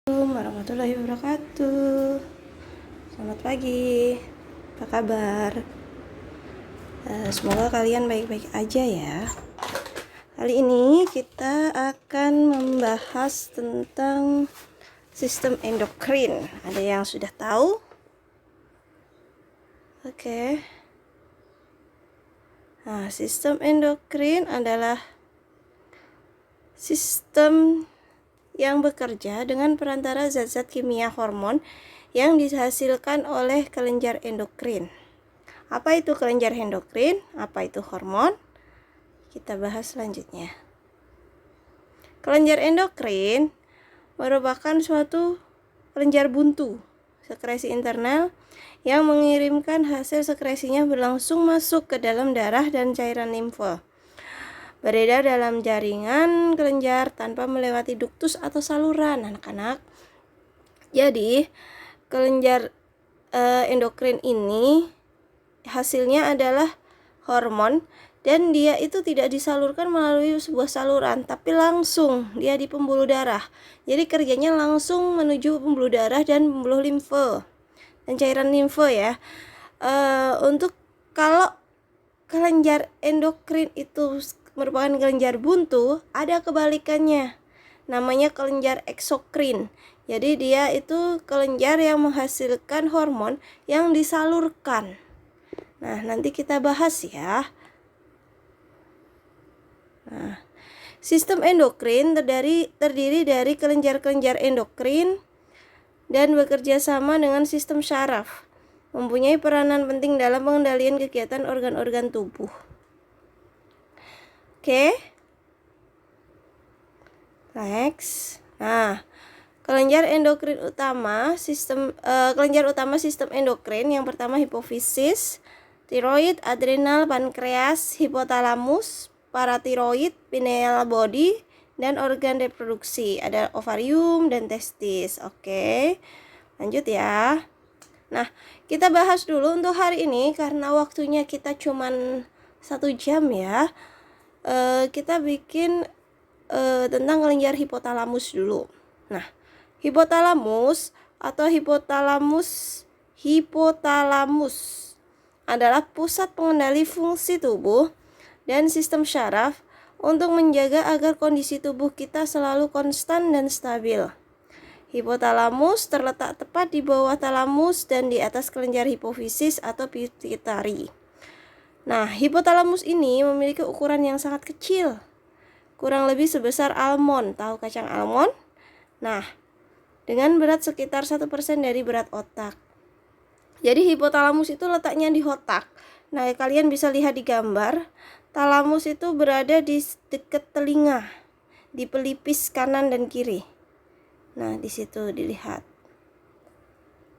Assalamualaikum warahmatullahi wabarakatuh. Selamat pagi. Apa kabar? Semoga kalian baik-baik aja ya. Kali ini kita akan membahas tentang sistem endokrin. Ada yang sudah tahu? Oke. Nah, sistem endokrin adalah sistem yang bekerja dengan perantara zat-zat kimia hormon yang dihasilkan oleh kelenjar endokrin. Apa itu kelenjar endokrin? Apa itu hormon? Kita bahas selanjutnya. Kelenjar endokrin merupakan suatu kelenjar buntu sekresi internal yang mengirimkan hasil sekresinya berlangsung masuk ke dalam darah dan cairan limfa, beredar dalam jaringan kelenjar tanpa melewati duktus atau saluran, anak-anak. Jadi, kelenjar endokrin ini hasilnya adalah hormon dan dia itu tidak disalurkan melalui sebuah saluran, tapi langsung dia di pembuluh darah. Jadi kerjanya langsung menuju pembuluh darah dan pembuluh limfa dan cairan limfa ya. Untuk kalau kelenjar endokrin itu merupakan kelenjar buntu, ada kebalikannya. Namanya kelenjar eksokrin. Jadi dia itu kelenjar yang menghasilkan hormon yang disalurkan. Nah, nanti kita bahas ya. Nah, sistem endokrin terdiri dari kelenjar-kelenjar endokrin dan bekerja sama dengan sistem syaraf. Mempunyai peranan penting dalam pengendalian kegiatan organ-organ tubuh. Oke. Next. Nah, kelenjar utama sistem endokrin yang pertama hipofisis, tiroid, adrenal, pankreas, hipotalamus, paratiroid, pineal body, dan organ reproduksi. Ada ovarium dan testis. Oke. Lanjut ya. Nah, kita bahas dulu untuk hari ini karena waktunya kita cuman 1 jam ya. Kita bikin tentang kelenjar hipotalamus dulu. Nah, hipotalamus adalah pusat pengendali fungsi tubuh dan sistem syaraf untuk menjaga agar kondisi tubuh kita selalu konstan dan stabil. Hipotalamus terletak tepat di bawah talamus dan di atas kelenjar hipofisis atau pituitari. Nah, hipotalamus ini memiliki ukuran yang sangat kecil, kurang lebih sebesar almond. Tahu kacang almond? Nah, dengan berat sekitar 1% dari berat otak. Jadi hipotalamus itu letaknya di otak. Nah, kalian bisa lihat di gambar. Talamus itu berada di dekat telinga, di pelipis kanan dan kiri. Nah, di situ dilihat.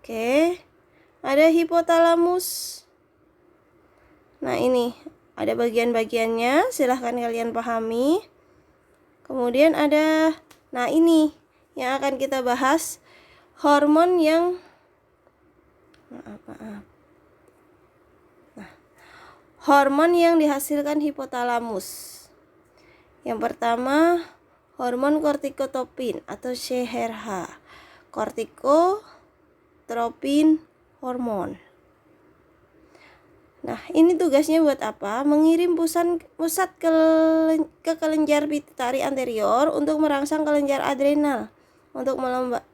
Oke. Ada hipotalamus. Nah, ini ada bagian-bagiannya, silahkan kalian pahami. Kemudian ada, nah ini yang akan kita bahas, hormon yang hormon yang dihasilkan hipotalamus. Yang pertama, hormon kortikotropin atau CRH, kortikotropin hormon. Nah, ini tugasnya buat apa? Mengirim pusat ke kelenjar pituitari anterior untuk merangsang kelenjar adrenal untuk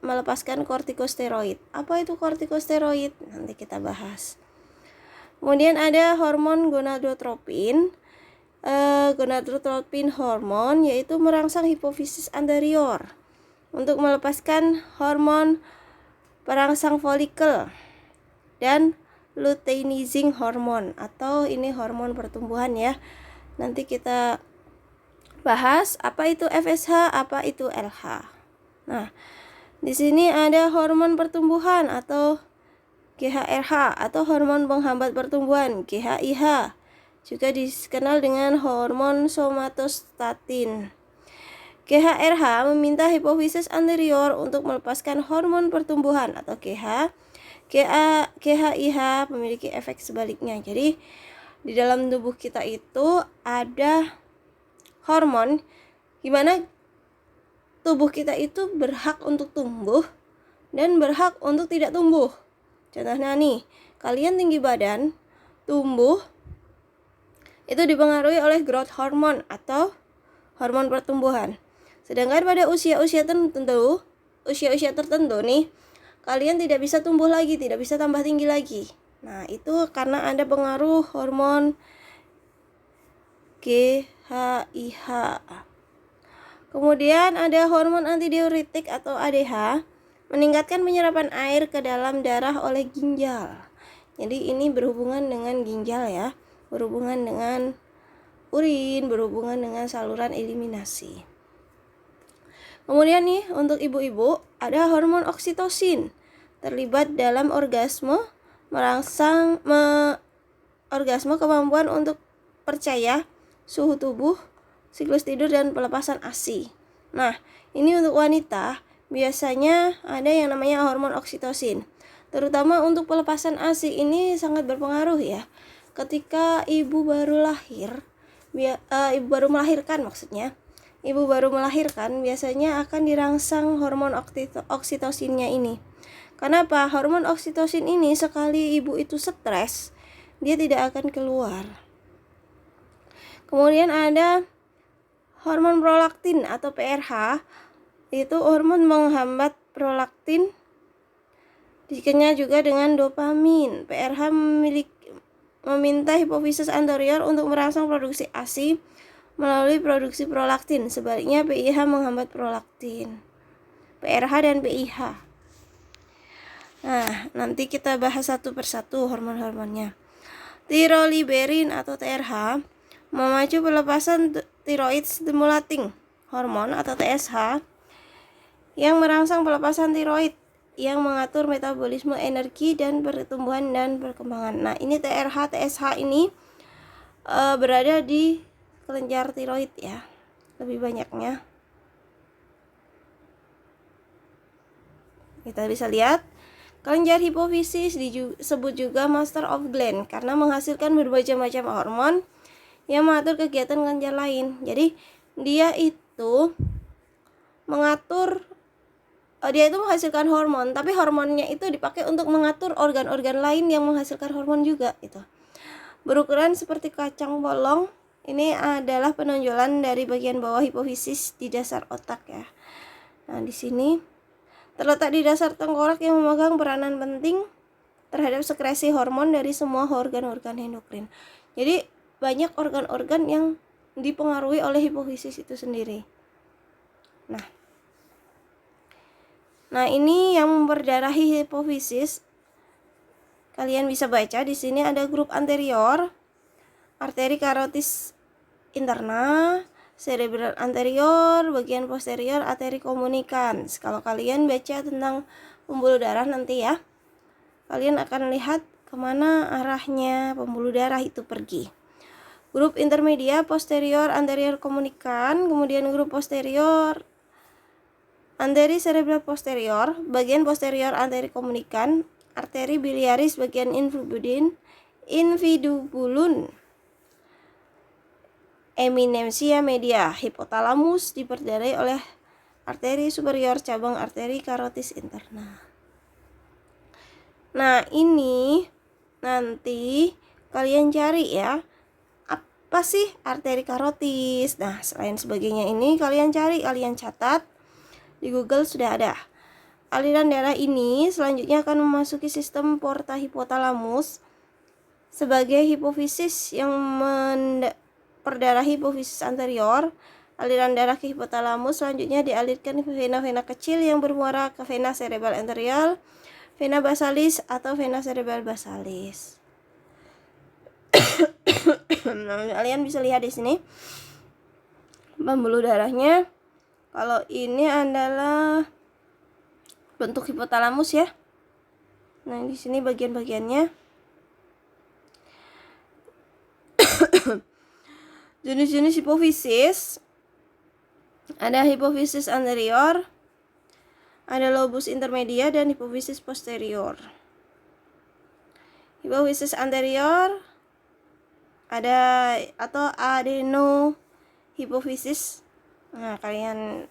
melepaskan kortikosteroid. Apa itu kortikosteroid? Nanti kita bahas. Kemudian ada hormon gonadotropin. Gonadotropin hormon yaitu merangsang hipofisis anterior untuk melepaskan hormon perangsang folikel dan luteinizing hormon, atau ini hormon pertumbuhan ya. Nanti kita bahas apa itu FSH, apa itu LH. Nah, di sini ada hormon pertumbuhan atau GHRH atau hormon penghambat pertumbuhan, GHIH. Juga dikenal dengan hormon somatostatin. GHRH meminta hipofisis anterior untuk melepaskan hormon pertumbuhan atau GH. GHIH memiliki efek sebaliknya. Jadi di dalam tubuh kita itu ada hormon gimana tubuh kita itu berhak untuk tumbuh dan berhak untuk tidak tumbuh. Contohnya nih, kalian tinggi badan, tumbuh, itu dipengaruhi oleh growth hormone atau hormon pertumbuhan. Sedangkan pada usia-usia tertentu nih, kalian tidak bisa tumbuh lagi, tidak bisa tambah tinggi lagi. Nah, itu karena ada pengaruh hormon GHIH. Kemudian ada hormon antidiuretik atau ADH, meningkatkan penyerapan air ke dalam darah oleh ginjal. Jadi ini berhubungan dengan ginjal ya, berhubungan dengan urin, berhubungan dengan saluran eliminasi. Kemudian nih, untuk ibu-ibu ada hormon oksitosin, terlibat dalam orgasme, orgasme, kemampuan untuk percaya, suhu tubuh, siklus tidur, dan pelepasan ASI. Nah, ini untuk wanita biasanya ada yang namanya hormon oksitosin. Terutama untuk pelepasan ASI ini sangat berpengaruh ya. Ketika ibu baru melahirkan biasanya akan dirangsang hormon oksitosinnya ini. Kenapa? Hormon oksitosin ini sekali ibu itu stres, dia tidak akan keluar. Kemudian ada hormon prolaktin atau PRH, itu hormon menghambat prolaktin, dikenal juga dengan dopamin. PRH meminta hipofisis anterior untuk merangsang produksi ASI melalui produksi prolaktin. Sebaliknya PIH menghambat prolaktin. PRH dan PIH. Nah, nanti kita bahas satu persatu hormon-hormonnya. Tiroliberin atau TRH memacu pelepasan thyroid stimulating hormone atau TSH yang merangsang pelepasan tiroid yang mengatur metabolisme energi dan pertumbuhan dan perkembangan. Nah, ini TRH, TSH ini berada di kelenjar tiroid ya, lebih banyaknya. Kita bisa lihat kelenjar hipofisis disebut juga master of gland karena menghasilkan berbagai macam hormon yang mengatur kegiatan kelenjar lain. Jadi dia itu menghasilkan hormon, tapi hormonnya itu dipakai untuk mengatur organ-organ lain yang menghasilkan hormon juga itu. Berukuran seperti kacang bolong. Ini adalah penonjolan dari bagian bawah hipofisis di dasar otak ya. Nah, di sini terletak di dasar tengkorak yang memegang peranan penting terhadap sekresi hormon dari semua organ-organ endokrin. Jadi banyak organ-organ yang dipengaruhi oleh hipofisis itu sendiri. Nah, ini yang memperdarahi hipofisis. Kalian bisa baca di sini ada grup anterior, arteri karotis interna, cerebral anterior, bagian posterior, arteri komunikans. Kalau kalian baca tentang pembuluh darah nanti ya, kalian akan lihat kemana arahnya pembuluh darah itu pergi. Grup intermedia, posterior, anterior komunikan, kemudian grup posterior, anteri cerebral posterior, bagian posterior anteri komunikan, arteri biliaris bagian infundibulum, eminensia media, hipotalamus diperdarai oleh arteri superior cabang arteri karotis interna. Nah, ini nanti kalian cari ya, apa sih arteri karotis? Nah, selain sebagainya ini kalian cari, kalian catat. Di Google sudah ada. Aliran darah ini selanjutnya akan memasuki sistem porta hipotalamus sebagai hipofisis yang memperdarahi hipofisis anterior. Aliran darah ke hipotalamus selanjutnya dialirkan ke vena-vena kecil yang bermuara ke vena cerebral anterior, vena basalis atau vena cerebral basalis. Nah, kalian bisa lihat di sini pembuluh darahnya. Kalau ini adalah bentuk hipotalamus ya. Nah, di sini bagian-bagiannya. Jenis-jenis hipofisis. Ada hipofisis anterior, ada lobus intermedia dan hipofisis posterior. Hipofisis anterior ada atau adenohipofisis. Nah, kalian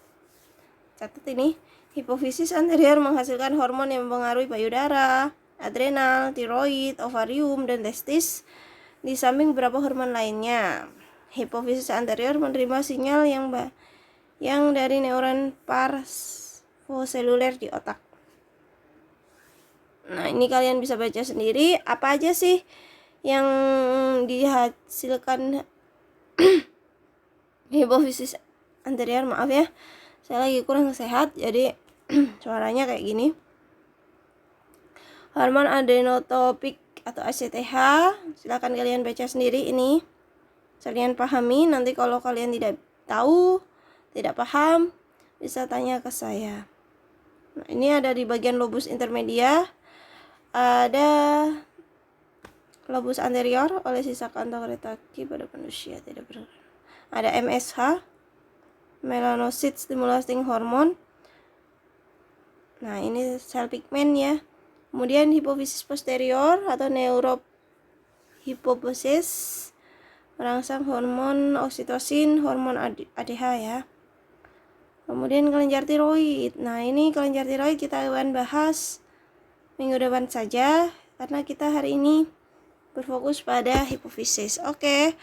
catat ini. Hipofisis anterior menghasilkan hormon yang mempengaruhi payudara, adrenal, tiroid, ovarium, dan testis, di samping beberapa hormon lainnya. Hipofisis anterior menerima sinyal yang dari neuron parvoseluler di otak. Nah, ini kalian bisa baca sendiri apa aja sih yang dihasilkan hipofisis anterior. Maaf ya, saya lagi kurang sehat jadi suaranya kayak gini. Hormon adrenotropik atau ACTH, silakan kalian baca sendiri ini. Kalian pahami, nanti kalau kalian tidak tahu, tidak paham, bisa tanya ke saya. Nah, ini ada di bagian lobus intermedia, ada lobus anterior oleh sisa kantong retaki pada manusia tidak bergerak. Ada MSH, melanocyte stimulating hormone. Nah, ini sel pigmen ya. Kemudian hipofisis posterior atau neurohipofisis merangsang hormon oksitosin, hormon ADH ya. Kemudian kelenjar tiroid. Nah, ini kelenjar tiroid kita akan bahas minggu depan saja karena kita hari ini berfokus pada hipofisis. Oke.